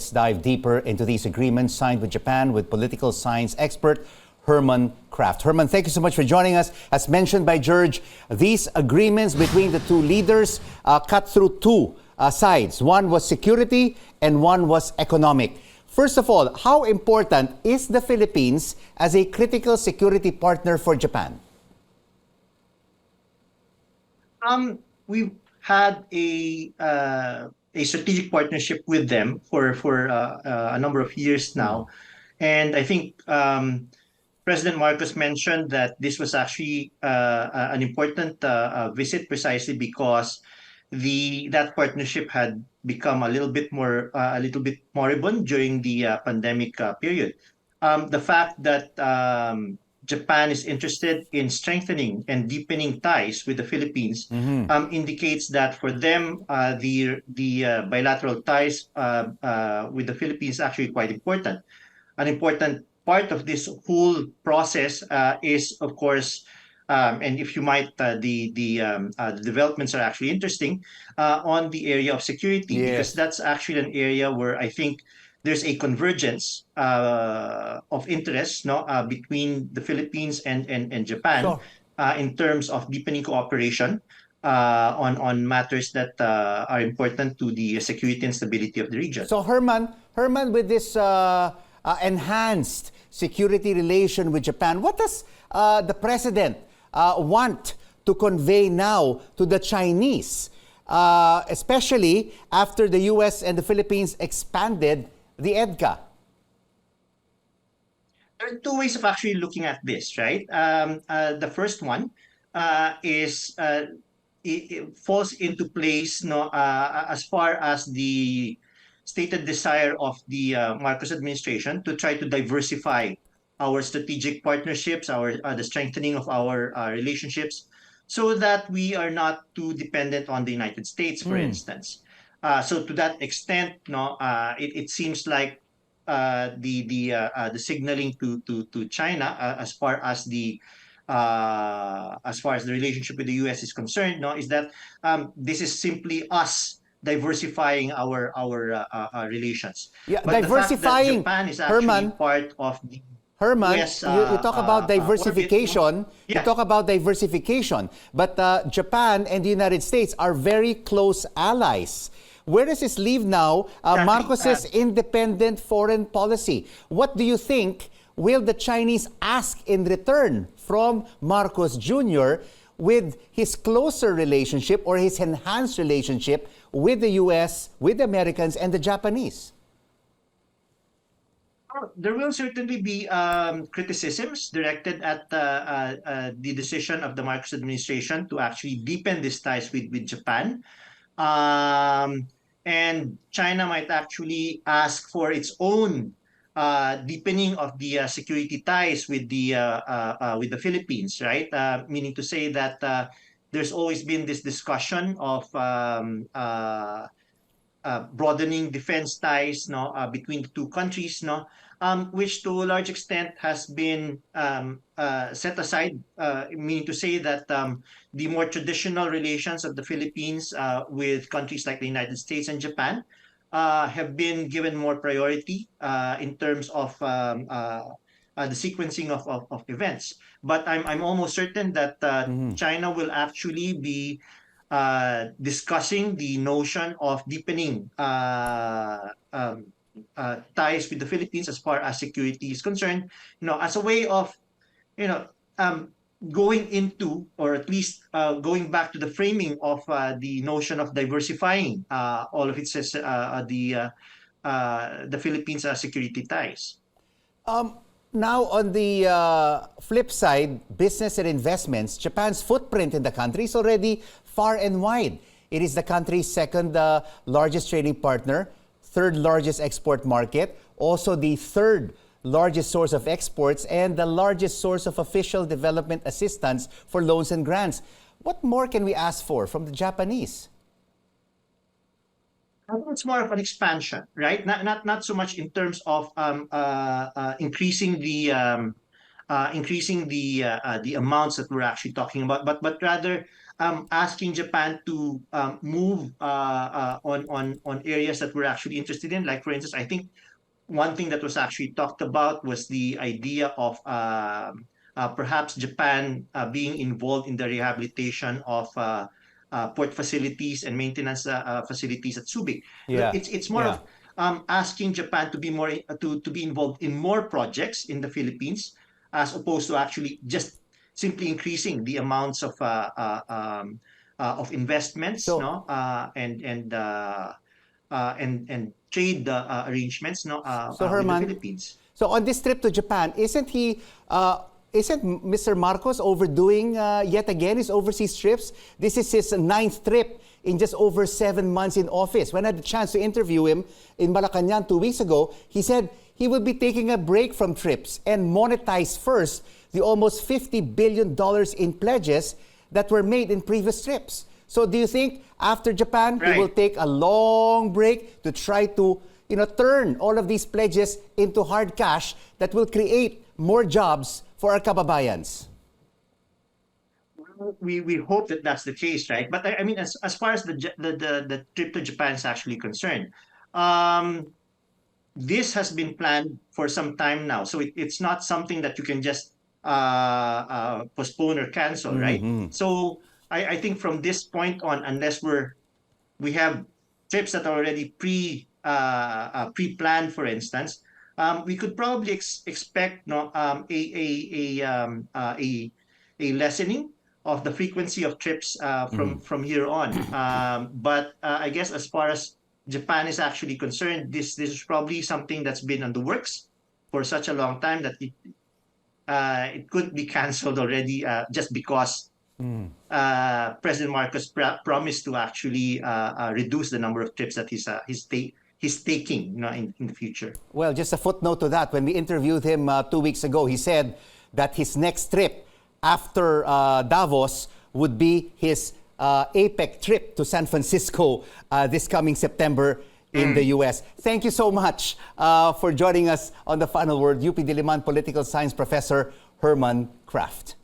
let's dive deeper into these agreements signed with Japan with political science expert Herman Kraft. Herman, thank you so much for joining us. As mentioned by George, these agreements between the two leaders cut through two sides. One was security and one was economic. First of all, how important is the Philippines as a critical security partner for Japan? We've had a strategic partnership with them for a number of years now, and I think President Marcos mentioned that this was actually an important visit precisely because that partnership had become a little bit moribund during the pandemic period. The fact that Japan is interested in strengthening and deepening ties with the Philippines indicates that for them the bilateral ties with the Philippines is actually quite important. An important part of this whole process is, of course, and if you might, the developments are actually interesting on the area of security, because that's actually an area where I think there's a convergence of interests, no, between the Philippines and Japan in terms of deepening cooperation on matters that are important to the security and stability of the region. So Herman, with this enhanced security relation with Japan, what does the president want to convey now to the Chinese, especially after the U.S. and the Philippines expanded the EDCA? There are two ways of actually looking at this, right? The first one is it falls into place, no, as far as the stated desire of the Marcos administration to try to diversify our strategic partnerships, the strengthening of our relationships, so that we are not too dependent on the United States, for instance. So to that extent, no, it seems like the signaling to China as far as the relationship with the U.S. is concerned, no, is that this is simply us diversifying our relations. Yeah, but diversifying. The fact that Japan is actually Herman, part of the Herman, US, you talk about diversification. orbit. You talk about diversification, but Japan and the United States are very close allies. Where does this leave now Marcos's independent foreign policy? What do you think will the Chinese ask in return from Marcos Jr. with his closer relationship or his enhanced relationship with the U.S., with the Americans, and the Japanese? There will certainly be criticisms directed at the decision of the Marcos administration to actually deepen these ties with Japan. And China might actually ask for its own deepening of the security ties with the Philippines, right? Meaning to say that there's always been this discussion of broadening defense ties, no, between the two countries, no, which to a large extent has been set aside, meaning to say that the more traditional relations of the Philippines with countries like the United States and Japan have been given more priority in terms of the sequencing of events. But I'm almost certain that China will actually be discussing the notion of deepening ties with the Philippines as far as security is concerned, as a way of, going into, or at least going back to the framing of the notion of diversifying all of its the Philippines' security ties. Now, on the flip side, business and investments, Japan's footprint in the country is already far and wide. It is the country's second largest trading partner, third largest export market, also the third largest source of exports, and the largest source of official development assistance for loans and grants. What more can we ask for from the Japanese? I think it's more of an expansion, right? Not so much in terms of increasing the amounts that we're actually talking about, but rather asking Japan to move on areas that we're actually interested in. Like for instance, I think one thing that was actually talked about was the idea of perhaps Japan being involved in the rehabilitation of port facilities and maintenance facilities at Subic. Yeah. It's more Yeah. of asking Japan to be more to be involved in more projects in the Philippines, as opposed to actually just simply increasing the amounts of investments, So no, and trade arrangements, no, with the Herman, Philippines. so on this trip to Japan, isn't Mr. Marcos overdoing yet again his overseas trips? This is his ninth trip in just over 7 months in office. When I had the chance to interview him in Malacanang 2 weeks ago, he said he would be taking a break from trips and monetize first the almost $50 billion in pledges that were made in previous trips. So do you think after Japan, he will take a long break to try to turn all of these pledges into hard cash that will create more jobs for our kababayans? We hope that that's the case, right? But I mean, as far as the trip to Japan is actually concerned, um, this has been planned for some time now, so it's not something that you can just postpone or cancel, right? So I think from this point on, unless we have trips that are already pre-planned, for instance, we could probably expect, no, a lessening of the frequency of trips from here on. But I guess as far as Japan is actually concerned, this is probably something that's been on the works for such a long time that it could be canceled already, just because President Marcos promised to actually reduce the number of trips that he's taking, in the future. Well, just a footnote to that. When we interviewed him 2 weeks ago, he said that his next trip after Davos would be his APEC trip to San Francisco this coming September in the U.S. Thank you so much for joining us on The Final Word, UP Diliman Political Science Professor Herman Kraft.